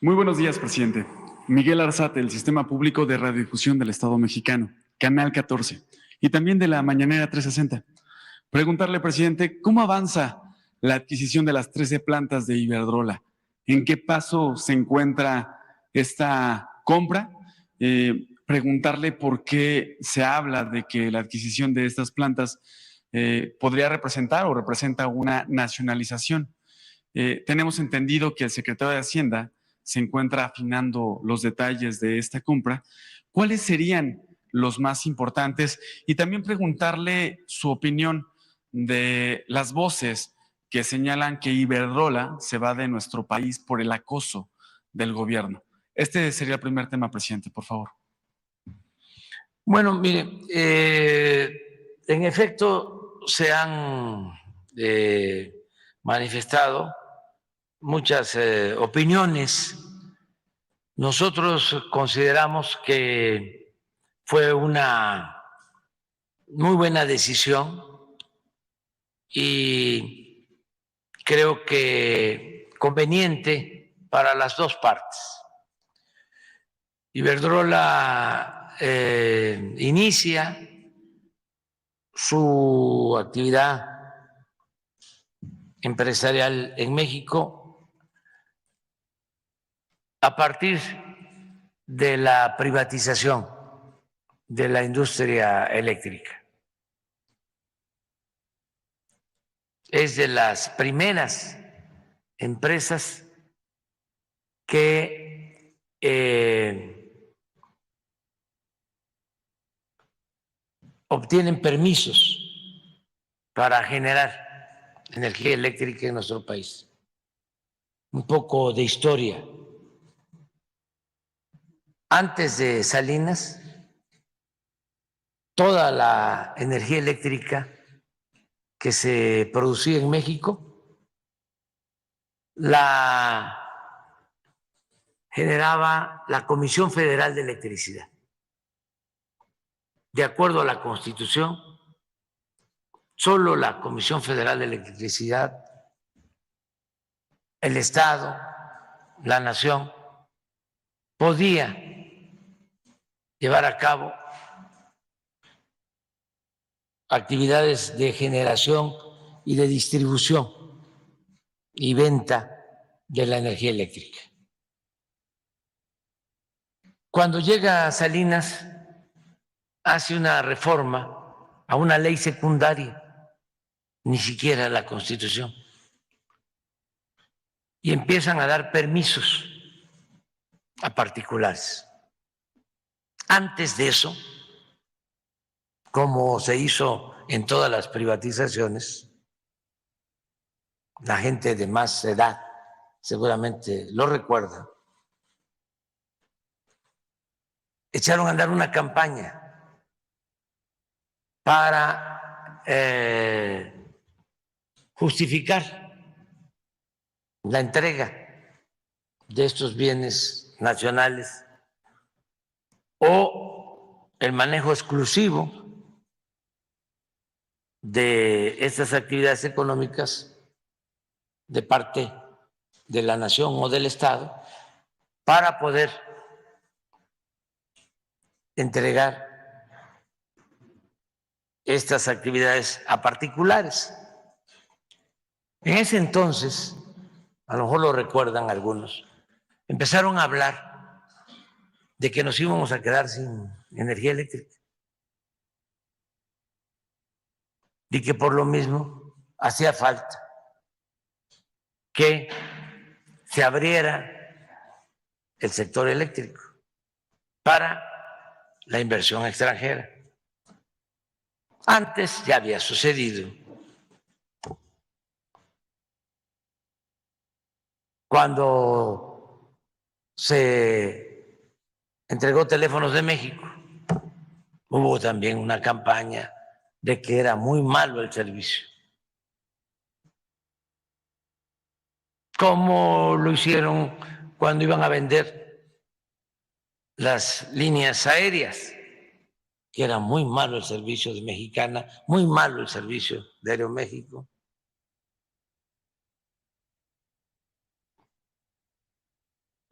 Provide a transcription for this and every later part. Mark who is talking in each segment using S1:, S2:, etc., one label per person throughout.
S1: Muy buenos días, presidente. Miguel Arzate, del Sistema Público de Radiodifusión del Estado Mexicano, Canal 14, y también de la Mañanera 360. Preguntarle, presidente, ¿cómo avanza la adquisición de las 13 plantas de Iberdrola? ¿En qué paso se encuentra esta compra? Preguntarle por qué se habla de que la adquisición de estas plantas podría representar o representa una nacionalización. Tenemos entendido que el secretario de Hacienda se encuentra afinando los detalles de esta compra. ¿Cuáles serían los más importantes? Y también preguntarle su opinión de las voces que señalan que Iberdrola se va de nuestro país por el acoso del gobierno. Este sería el primer tema, presidente, por favor.
S2: Bueno, mire, en efecto se han manifestado muchas opiniones. Nosotros consideramos que fue una muy buena decisión y creo que conveniente para las dos partes. Iberdrola inicia su actividad empresarial en México a partir de la privatización de la industria eléctrica. Es de las primeras empresas que obtienen permisos para generar energía eléctrica en nuestro país. Un poco de historia. Antes de Salinas, toda la energía eléctrica que se producía en México la generaba la Comisión Federal de Electricidad. De acuerdo a la Constitución, solo la Comisión Federal de Electricidad, el Estado, la Nación, podía llevar a cabo actividades de generación y de distribución y venta de la energía eléctrica. Cuando llega Salinas, hace una reforma a una ley secundaria, ni siquiera la Constitución, y empiezan a dar permisos a particulares. Antes de eso, como se hizo en todas las privatizaciones, la gente de más edad seguramente lo recuerda, echaron a andar una campaña para justificar la entrega de estos bienes nacionales o el manejo exclusivo de estas actividades económicas de parte de la nación o del Estado para poder entregar estas actividades a particulares. En ese entonces, a lo mejor lo recuerdan algunos, empezaron a hablar de que nos íbamos a quedar sin energía eléctrica y que por lo mismo hacía falta que se abriera el sector eléctrico para la inversión extranjera. Antes ya había sucedido. Cuando se entregó Teléfonos de México, hubo también una campaña de que era muy malo el servicio. Como lo hicieron cuando iban a vender las líneas aéreas, que era muy malo el servicio de Mexicana, muy malo el servicio de Aeroméxico.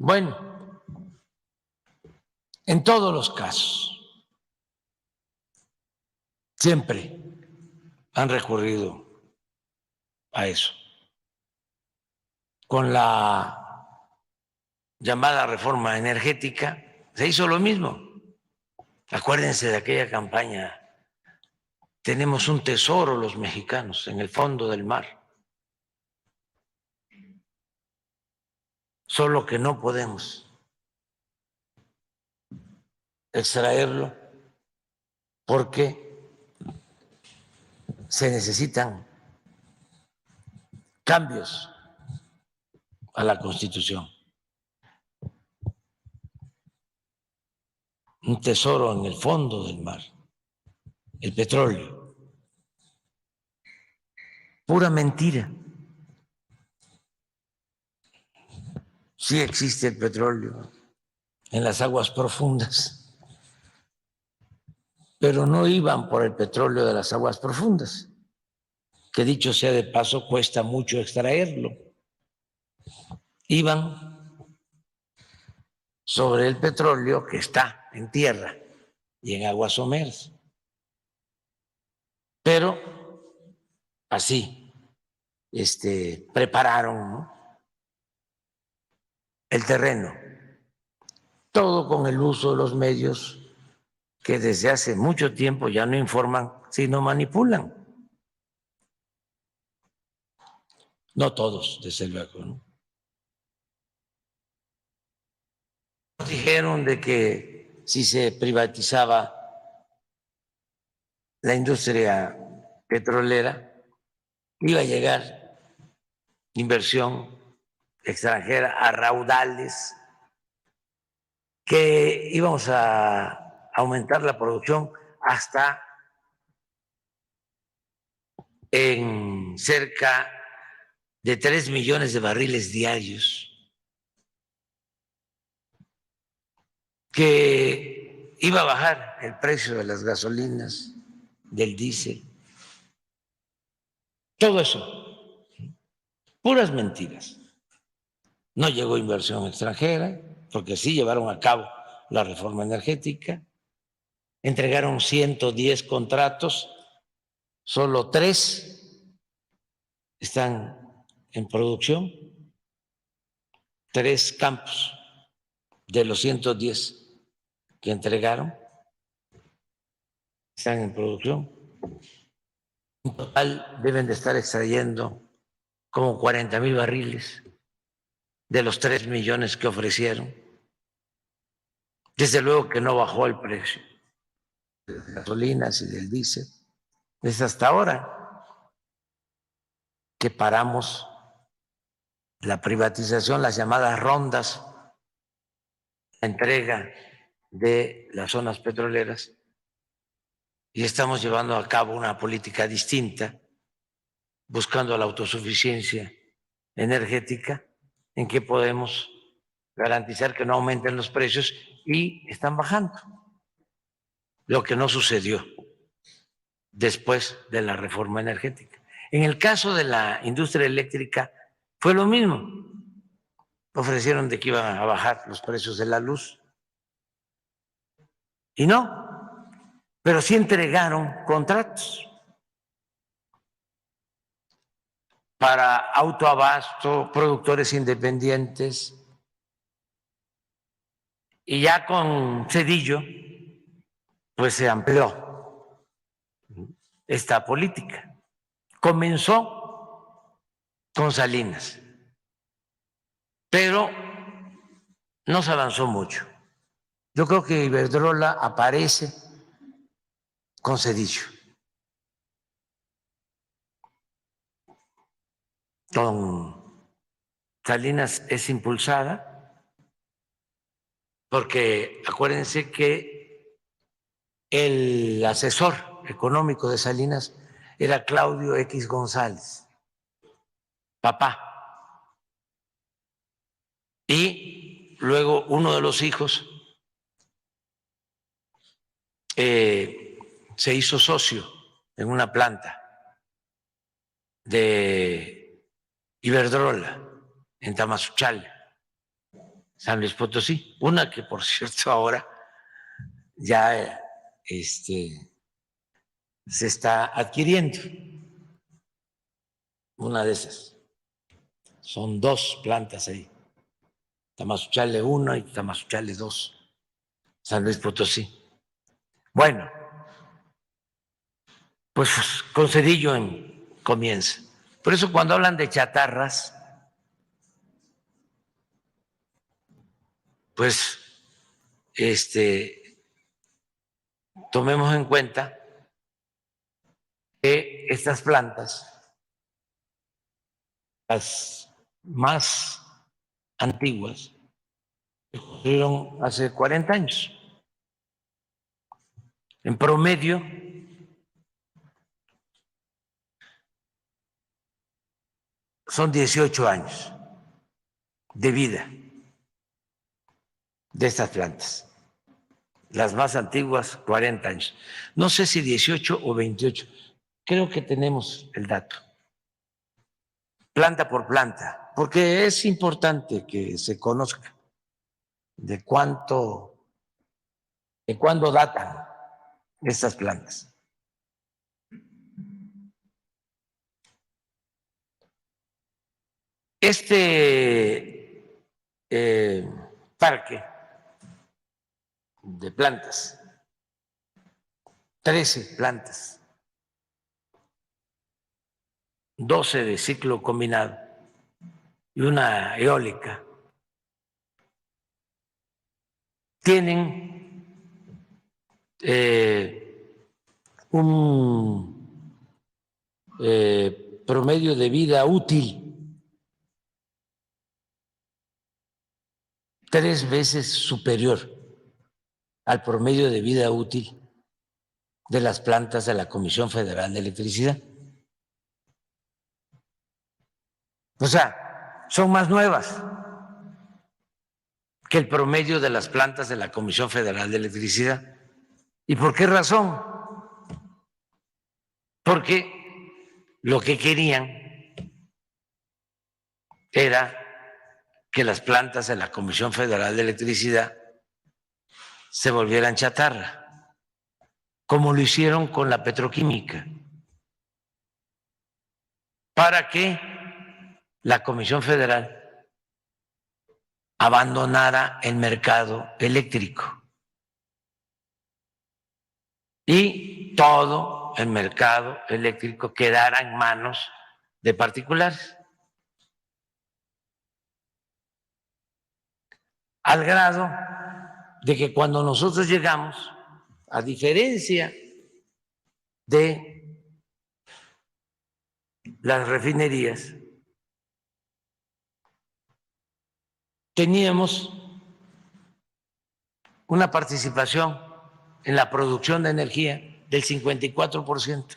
S2: Bueno, en todos los casos, siempre han recurrido a eso. Con la llamada reforma energética se hizo lo mismo. Acuérdense de aquella campaña. Tenemos un tesoro los mexicanos en el fondo del mar. Solo que no podemos extraerlo porque se necesitan cambios a la Constitución. Un tesoro en el fondo del mar, el petróleo. Pura mentira. Sí existe el petróleo en las aguas profundas, pero no iban por el petróleo de las aguas profundas, que dicho sea de paso, cuesta mucho extraerlo. Iban sobre el petróleo que está en tierra y en aguas someras. Pero así prepararon, ¿no?, el terreno, todo con el uso de los medios que desde hace mucho tiempo ya no informan, sino manipulan. No todos, desde luego, ¿no? Dijeron de que si se privatizaba la industria petrolera, iba a llegar inversión extranjera a raudales, que íbamos a aumentar la producción hasta en cerca de 3 millones de barriles diarios, que iba a bajar el precio de las gasolinas, del diésel. Todo eso, puras mentiras. No llegó inversión extranjera, porque sí llevaron a cabo la reforma energética, entregaron 110 contratos, solo 3 están en producción, 3 campos de los 110 que entregaron están en producción. En total deben de estar extrayendo como 40,000 barriles de los 3 millones que ofrecieron. Desde luego que no bajó el precio de las gasolinas y del diésel. Es hasta ahora que paramos la privatización, las llamadas rondas, la entrega de las zonas petroleras, y estamos llevando a cabo una política distinta, buscando la autosuficiencia energética, en que podemos garantizar que no aumenten los precios, y están bajando, lo que no sucedió después de la reforma energética. En el caso de la industria eléctrica fue lo mismo. Ofrecieron de que iban a bajar los precios de la luz y no, pero sí entregaron contratos para autoabasto, productores independientes, y ya con Zedillo pues se amplió esta política. Comenzó con Salinas, pero no se avanzó mucho. Yo creo que Iberdrola aparece con Zedillo, con Salinas es impulsada, porque acuérdense que el asesor económico de Salinas era Claudio X González, papá. Y luego uno de los hijos se hizo socio en una planta de Iberdrola en Tamazunchale. San Luis Potosí, una que por cierto ahora ya se está adquiriendo, una de esas. Son 2 plantas ahí, Tamazunchale 1 y Tamazunchale 2, San Luis Potosí. Bueno, pues con Cedillo comienza. Por eso cuando hablan de chatarras, pues tomemos en cuenta que estas plantas, las más antiguas, se construyeron hace 40 años. En promedio, son 18 años de vida de estas plantas. Las más antiguas, 40 años. No sé si 18 o 28. Creo que tenemos el dato. Planta por planta, porque es importante que se conozca de cuándo datan estas plantas. Parque de plantas, 13 plantas, 12 de ciclo combinado y una eólica, tienen un promedio de vida útil 3 veces superior al promedio de vida útil de las plantas de la Comisión Federal de Electricidad. O sea, son más nuevas que el promedio de las plantas de la Comisión Federal de Electricidad. ¿Y por qué razón? Porque lo que querían era que las plantas de la Comisión Federal de Electricidad se volvieran chatarra, como lo hicieron con la petroquímica, para que la Comisión Federal abandonara el mercado eléctrico y todo el mercado eléctrico quedara en manos de particulares. Al grado de que cuando nosotros llegamos, a diferencia de las refinerías, teníamos una participación en la producción de energía del 54%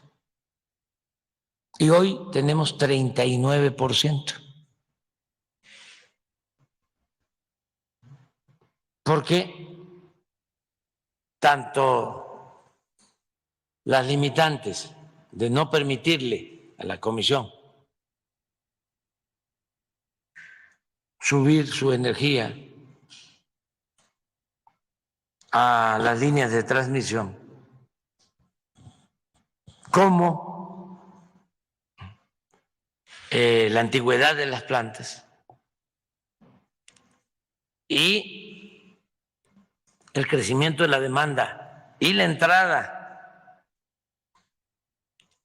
S2: y hoy tenemos 39%. Porque tanto las limitantes de no permitirle a la Comisión subir su energía a las líneas de transmisión, como la antigüedad de las plantas y el crecimiento de la demanda y la entrada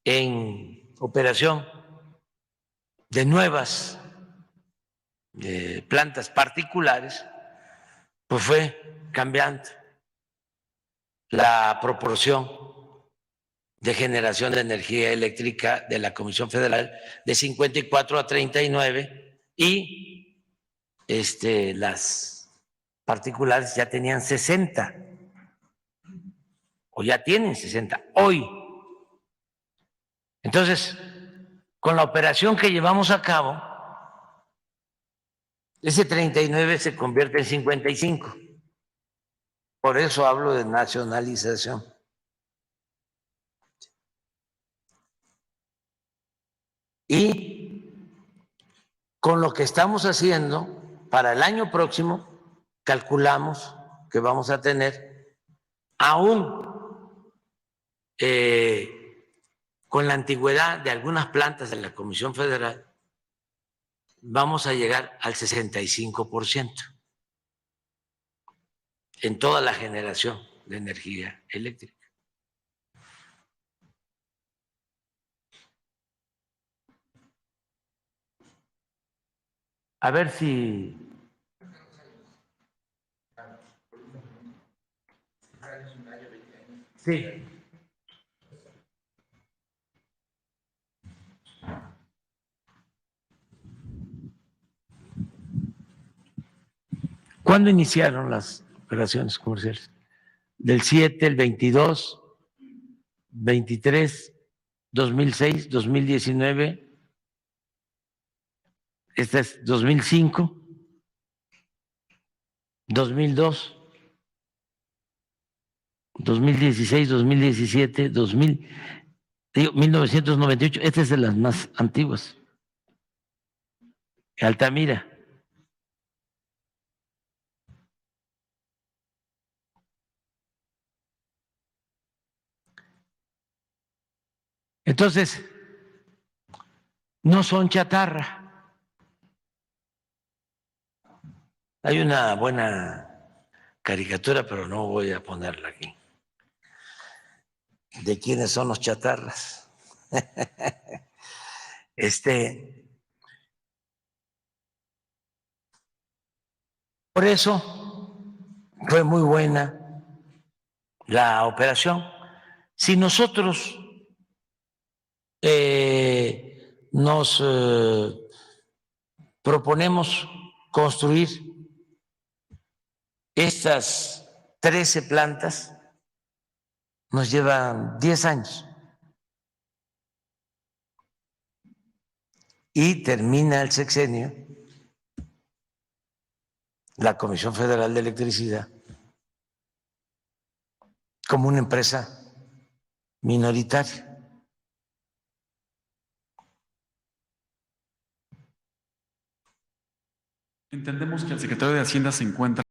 S2: en operación de nuevas plantas particulares, pues fue cambiando la proporción de generación de energía eléctrica de la Comisión Federal de 54 a 39 y las particulares ya tenían 60 o ya tienen 60 hoy. Entonces, con la operación que llevamos a cabo, ese 39 se convierte en 55. Por eso hablo de nacionalización. Y con lo que estamos haciendo para el año próximo, calculamos que vamos a tener, aún con la antigüedad de algunas plantas de la Comisión Federal, vamos a llegar al 65% en toda la generación de energía eléctrica. A ver si... Sí. ¿Cuándo iniciaron las operaciones comerciales? Del 7, el 22, 23, 2006, 2019, este es 2005, 2002, 2016, 2017, 1998, esta es de las más antiguas. Altamira. Entonces, no son chatarra. Hay una buena caricatura, pero no voy a ponerla aquí, de quiénes son los chatarras. Por eso fue muy buena la operación. Si nosotros nos proponemos construir estas 13 plantas, nos llevan 10 años y termina el sexenio la Comisión Federal de Electricidad como una empresa minoritaria.
S1: Entendemos que el secretario de Hacienda se encuentra